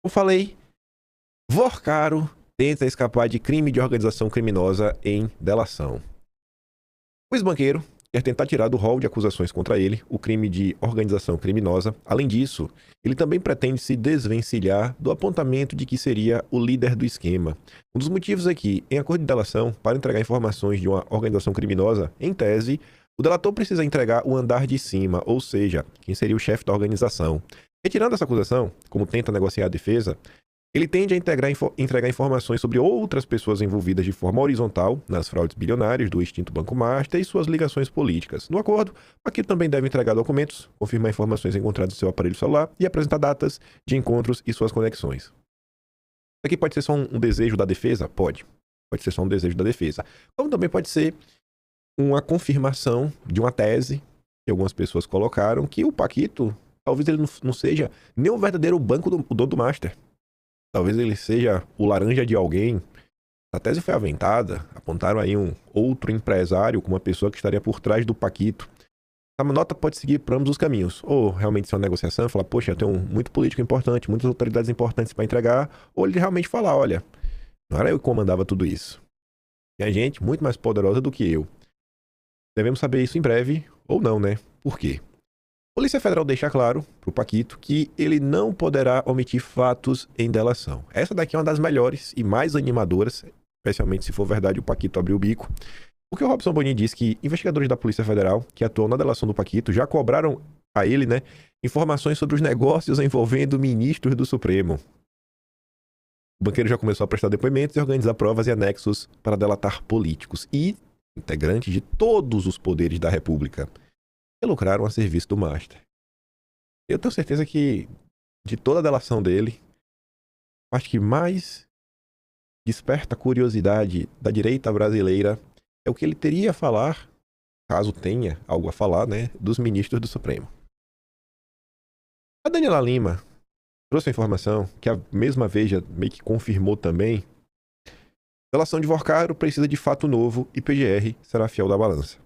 Como falei, Vorcaro tenta escapar de crime de organização criminosa em delação. O ex-banqueiro quer tentar tirar do rol de acusações contra ele o crime de organização criminosa. Além disso, ele também pretende se desvencilhar do apontamento de que seria o líder do esquema. Um dos motivos é que, em acordo de delação, para entregar informações de uma organização criminosa, em tese, o delator precisa entregar o andar de cima, ou seja, quem seria o chefe da organização. Retirando essa acusação, como tenta negociar a defesa, ele tende a entregar informações sobre outras pessoas envolvidas de forma horizontal nas fraudes bilionárias do extinto Banco Master e suas ligações políticas. No acordo, Paquito também deve entregar documentos, confirmar informações encontradas no seu aparelho celular e apresentar datas de encontros e suas conexões. Isso aqui pode ser só um desejo da defesa? Pode. Pode ser só um desejo da defesa. Como também pode ser uma confirmação de uma tese que algumas pessoas colocaram que o Paquito, talvez ele não seja nem o verdadeiro banco do dono do Master. Talvez ele seja o laranja de alguém. A tese foi aventada, apontaram aí um outro empresário como uma pessoa que estaria por trás do Paquito. A nota pode seguir para ambos os caminhos. Ou realmente ser uma negociação, falar, poxa, eu tenho muito político importante, muitas autoridades importantes para entregar. Ou ele realmente falar, olha, não era eu que comandava tudo isso. Tem gente muito mais poderosa do que eu. Devemos saber isso em breve, ou não, né? Por quê? A Polícia Federal deixa claro para o Paquito que ele não poderá omitir fatos em delação. Essa daqui é uma das melhores e mais animadoras, especialmente se for verdade o Paquito abrir o bico. Porque o Robson Boni diz que investigadores da Polícia Federal que atuam na delação do Paquito já cobraram a ele, né, informações sobre os negócios envolvendo ministros do Supremo. O banqueiro já começou a prestar depoimentos e organizar provas e anexos para delatar políticos e integrantes de todos os poderes da República que lucraram a serviço do Master. Eu tenho certeza que, de toda a delação dele, a parte que mais desperta a curiosidade da direita brasileira é o que ele teria a falar, caso tenha algo a falar, né, dos ministros do Supremo. A Daniela Lima trouxe a informação que a mesma Veja meio que confirmou também. A delação de Vorcaro precisa de fato novo e PGR será fiel da balança.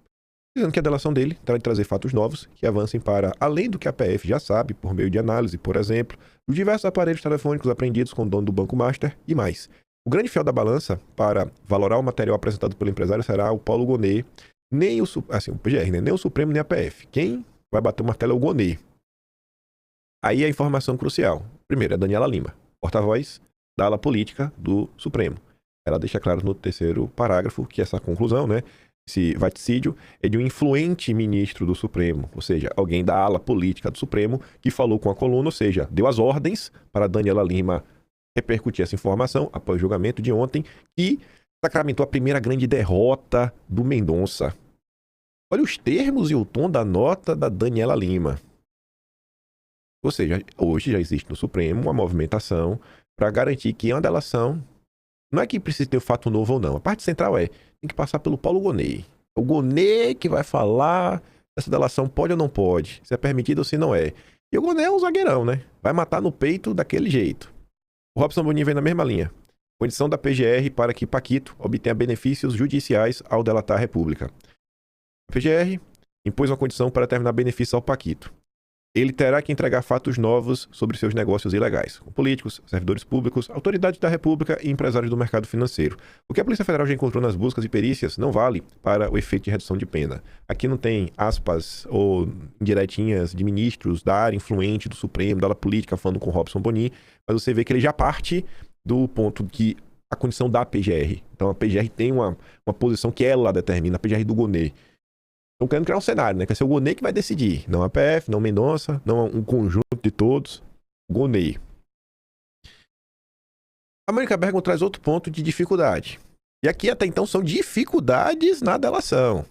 Dizendo que a delação dele terá de trazer fatos novos que avancem para além do que a PF já sabe, por meio de análise, por exemplo, dos diversos aparelhos telefônicos apreendidos com o dono do Banco Master e mais. O grande fiel da balança para valorar o material apresentado pelo empresário será o Paulo Gonet, nem o PGR, né? Nem o Supremo, nem a PF. Quem vai bater o martelo é o Gonet. Aí a informação crucial. Primeiro, é a Daniela Lima, porta-voz da ala política do Supremo. Ela deixa claro no terceiro parágrafo que essa conclusão, né? Esse vaticídio é de um influente ministro do Supremo, ou seja, alguém da ala política do Supremo que falou com a coluna, ou seja, deu as ordens para Daniela Lima repercutir essa informação após o julgamento de ontem, que sacramentou a primeira grande derrota do Mendonça. Olha os termos e o tom da nota da Daniela Lima. Ou seja, hoje já existe no Supremo uma movimentação para garantir que uma delação não é que precisa ter o fato novo ou não. A parte central tem que passar pelo Paulo Gonet. O Gonet que vai falar se essa delação pode ou não pode, se é permitido ou se não é. E o Gonet é um zagueirão, né? Vai matar no peito daquele jeito. O Robson Boni vem na mesma linha. Condição da PGR para que Paquito obtenha benefícios judiciais ao delatar a República. A PGR impôs uma condição para terminar benefício ao Paquito. Ele terá que entregar fatos novos sobre seus negócios ilegais, com políticos, servidores públicos, autoridades da República e empresários do mercado financeiro. O que a Polícia Federal já encontrou nas buscas e perícias não vale para o efeito de redução de pena. Aqui não tem aspas ou indiretinhas de ministros da área influente do Supremo, da área política, falando com Robson Boni, mas você vê que ele já parte do ponto que a condição da PGR. Então a PGR tem uma posição que ela determina, a PGR do Gonet. Estão querendo criar um cenário, né? Que vai ser o Gonet que vai decidir. Não a PF, não Mendonça, não um conjunto de todos. Gonet. A Mônica Bergman traz outro ponto de dificuldade. E aqui até então são dificuldades na delação.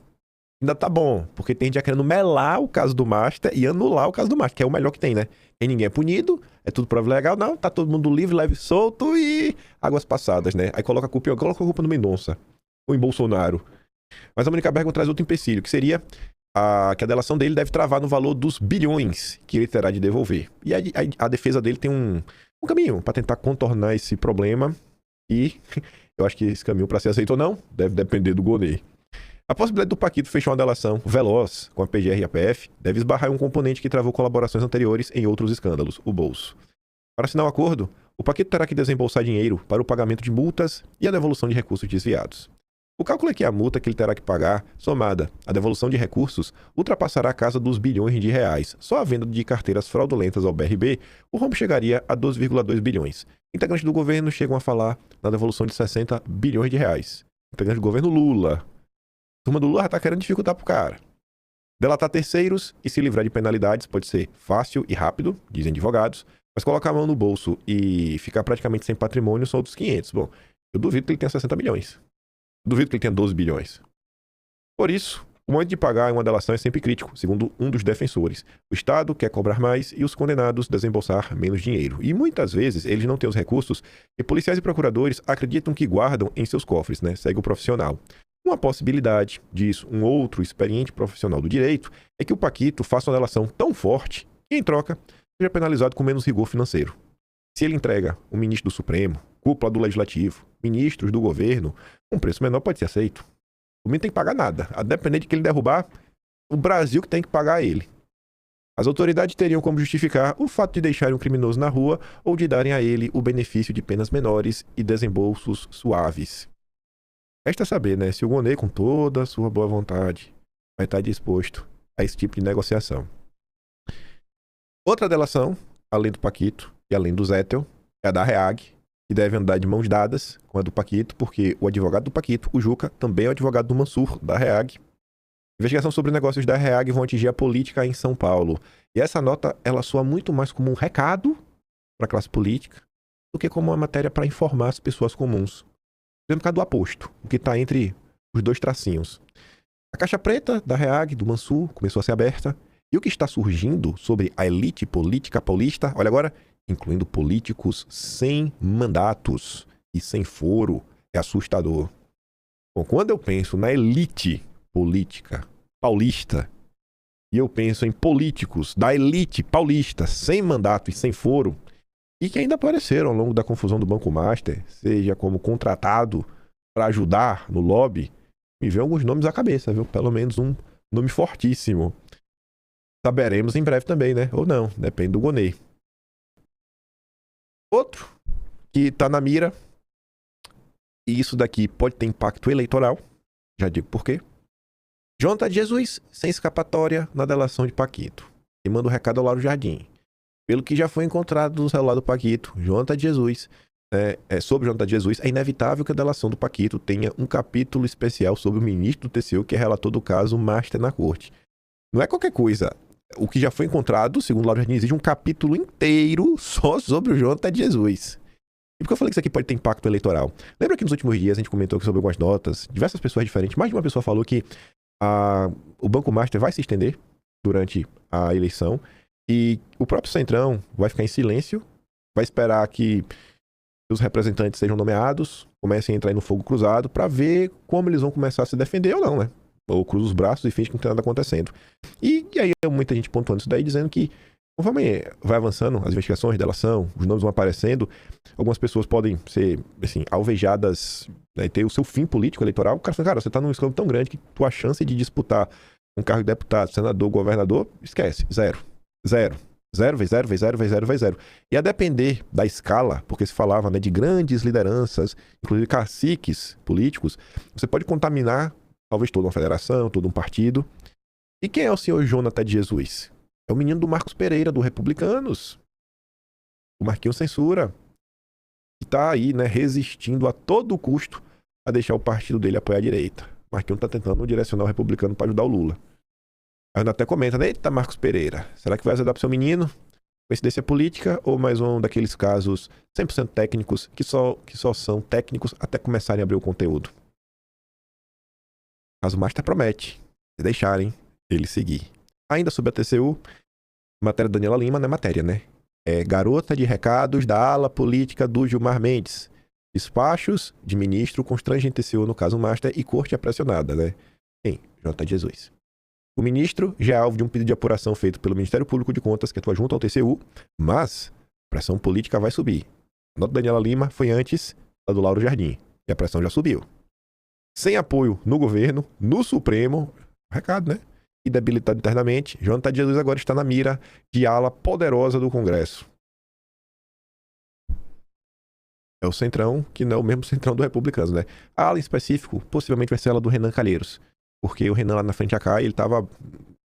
Ainda tá bom, porque tem gente já querendo melar o caso do Master e anular o caso do Master, que é o melhor que tem, né? E ninguém é punido, é tudo prova legal, não, tá todo mundo livre, leve, solto e águas passadas, né? Aí coloca a culpa no Mendonça ou em Bolsonaro. Mas a Mônica Bergman traz outro empecilho, que seria que a delação dele deve travar no valor dos bilhões que ele terá de devolver. E a defesa dele tem um caminho para tentar contornar esse problema. E eu acho que esse caminho, para ser aceito ou não, deve depender do Gonet. A possibilidade do Paquito fechar uma delação veloz com a PGR e a PF deve esbarrar em um componente que travou colaborações anteriores em outros escândalos, o bolso. Para assinar o acordo, o Paquito terá que desembolsar dinheiro para o pagamento de multas e a devolução de recursos desviados. O cálculo é que a multa que ele terá que pagar, somada à devolução de recursos, ultrapassará a casa dos bilhões de reais. Só a venda de carteiras fraudulentas ao BRB, o rombo chegaria a 2,2 bilhões. Integrantes do governo chegam a falar na devolução de 60 bilhões de reais. Integrantes do governo Lula. A turma do Lula já está querendo dificultar pro cara. Delatar terceiros e se livrar de penalidades pode ser fácil e rápido, dizem advogados, mas colocar a mão no bolso e ficar praticamente sem patrimônio são outros 500. Bom, eu duvido que ele tenha 60 bilhões. Duvido que ele tenha 12 bilhões. Por isso, o momento de pagar em uma delação é sempre crítico, segundo um dos defensores. O Estado quer cobrar mais e os condenados desembolsar menos dinheiro. E muitas vezes eles não têm os recursos que policiais e procuradores acreditam que guardam em seus cofres, né? Segue o profissional. Uma possibilidade disso, um outro experiente profissional do direito, é que o Paquito faça uma delação tão forte que, em troca, seja penalizado com menos rigor financeiro. Se ele entrega um ministro do Supremo, cúpula do Legislativo, ministros do governo, um preço menor pode ser aceito. O menino tem que pagar nada. A depender de que ele derrubar, o Brasil que tem que pagar a ele. As autoridades teriam como justificar o fato de deixarem um criminoso na rua ou de darem a ele o benefício de penas menores e desembolsos suaves. Resta saber, né, se o Gonê, com toda a sua boa vontade, vai estar disposto a esse tipo de negociação. Outra delação, além do Paquito e além do Zettel, é a da Reag, que deve andar de mãos dadas com a do Paquito, porque o advogado do Paquito, o Juca, também é o advogado do Mansur, da Reag. Investigação sobre negócios da Reag vão atingir a política em São Paulo. E essa nota, ela soa muito mais como um recado para a classe política do que como uma matéria para informar as pessoas comuns. Por exemplo, do aposto, o que está entre os dois tracinhos. A caixa preta da Reag, do Mansur, começou a ser aberta. E o que está surgindo sobre a elite política paulista, olha agora, incluindo políticos sem mandatos e sem foro, é assustador. Bom, quando eu penso na elite política paulista e eu penso em políticos da elite paulista sem mandato e sem foro e que ainda apareceram ao longo da confusão do Banco Master, seja como contratado para ajudar no lobby, me vem alguns nomes à cabeça, viu? Pelo menos um nome fortíssimo. Saberemos em breve também, né? Ou não, depende do Gonê. Outro que está na mira, e isso daqui pode ter impacto eleitoral, já digo por quê. Jonathan de Jesus, sem escapatória na delação de Paquito. E manda o recado ao Lauro Jardim. Pelo que já foi encontrado no celular do Paquito, Jonathan de Jesus, sobre Jonathan de Jesus, é inevitável que a delação do Paquito tenha um capítulo especial sobre o ministro do TCU, que é relator do caso Master na corte. Não é qualquer coisa. O que já foi encontrado, segundo o Lauro Jardim, exige um capítulo inteiro só sobre o Jonathan de Jesus. E por que eu falei que isso aqui pode ter impacto eleitoral? Lembra que nos últimos dias a gente comentou sobre algumas notas, diversas pessoas diferentes, mais de uma pessoa falou que o Banco Master vai se estender durante a eleição e o próprio Centrão vai ficar em silêncio, vai esperar que os representantes sejam nomeados, comecem a entrar aí no fogo cruzado para ver como eles vão começar a se defender ou não, né? Ou cruza os braços e finge que não tem nada acontecendo. E aí muita gente pontuando isso daí, dizendo que conforme vai avançando as investigações, delação, os nomes vão aparecendo, algumas pessoas podem ser, assim, alvejadas, né, ter o seu fim político eleitoral. O cara fala, cara, você tá num escândalo tão grande que tua chance de disputar um cargo de deputado, senador, governador, esquece, zero. Zero. Zero vezes zero vezes zero vezes zero vezes zero. E a depender da escala, porque se falava, né, de grandes lideranças, inclusive caciques políticos, você pode contaminar talvez toda uma federação, todo um partido. E quem é o senhor Jonathan de Jesus? É o menino do Marcos Pereira, do Republicanos. O Marquinhos Censura. Que tá aí, né, resistindo a todo custo a deixar o partido dele apoiar a direita. O Marquinhos tá tentando direcionar o Republicano para ajudar o Lula. Aí até comenta, né? Eita, Marcos Pereira, será que vai ajudar pro seu menino? Coincidência política ou mais um daqueles casos 100% técnicos que só são técnicos até começarem a abrir o conteúdo? O caso Master promete, se deixarem ele seguir. Ainda sobre a TCU, matéria da Daniela Lima, não é matéria, né? É garota de recados da ala política do Gilmar Mendes. Despachos de ministro constrangem TCU no caso Master e corte é pressionada, né? Quem? Jonathan de Jesus. O ministro já é alvo de um pedido de apuração feito pelo Ministério Público de Contas, que atua junto ao TCU, mas a pressão política vai subir. A nota da Daniela Lima foi antes da do Lauro Jardim, e a pressão já subiu. Sem apoio no governo, no Supremo, recado, né? E debilitado internamente, Jonathan de Jesus agora está na mira de ala poderosa do Congresso. É o Centrão, que não é o mesmo Centrão do Republicanos, né? A ala em específico, possivelmente vai ser ela do Renan Calheiros. Porque o Renan lá na frente AK, ele tava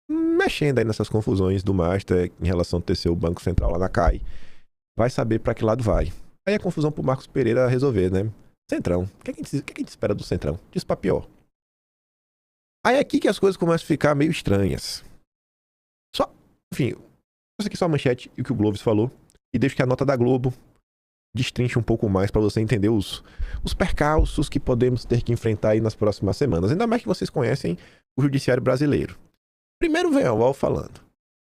mexendo aí nessas confusões do Master em relação a ter seu Banco Central lá na CAI. Vai saber pra que lado vai. Aí é confusão pro Marcos Pereira resolver, né? Centrão. O que a gente espera do Centrão? Diz pra pior. Aí é aqui que as coisas começam a ficar meio estranhas. Só, enfim, isso aqui é só a manchete e o que o Gloves falou. E deixo que a nota da Globo destrinche um pouco mais pra você entender os percalços que podemos ter que enfrentar aí nas próximas semanas. Ainda mais que vocês conhecem o judiciário brasileiro. Primeiro vem a UOL falando.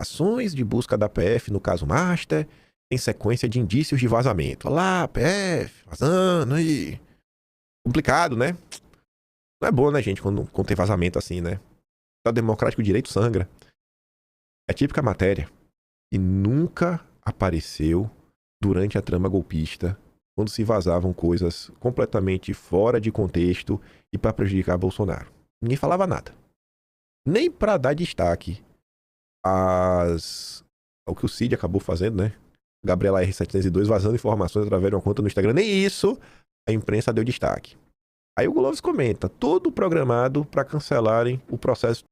Ações de busca da PF no caso Master em sequência de indícios de vazamento. Olha lá, PF, vazando aí. Complicado, né? Não é bom, né, gente, quando tem vazamento assim, né? O democrático direito sangra. É a típica matéria que nunca apareceu durante a trama golpista, quando se vazavam coisas completamente fora de contexto e para prejudicar Bolsonaro. Ninguém falava nada. Nem para dar destaque ao que o Cid acabou fazendo, né? Gabriela R702 vazando informações através de uma conta no Instagram. Nem isso a imprensa deu destaque. Aí o Gloves comenta, todo programado para cancelarem o processo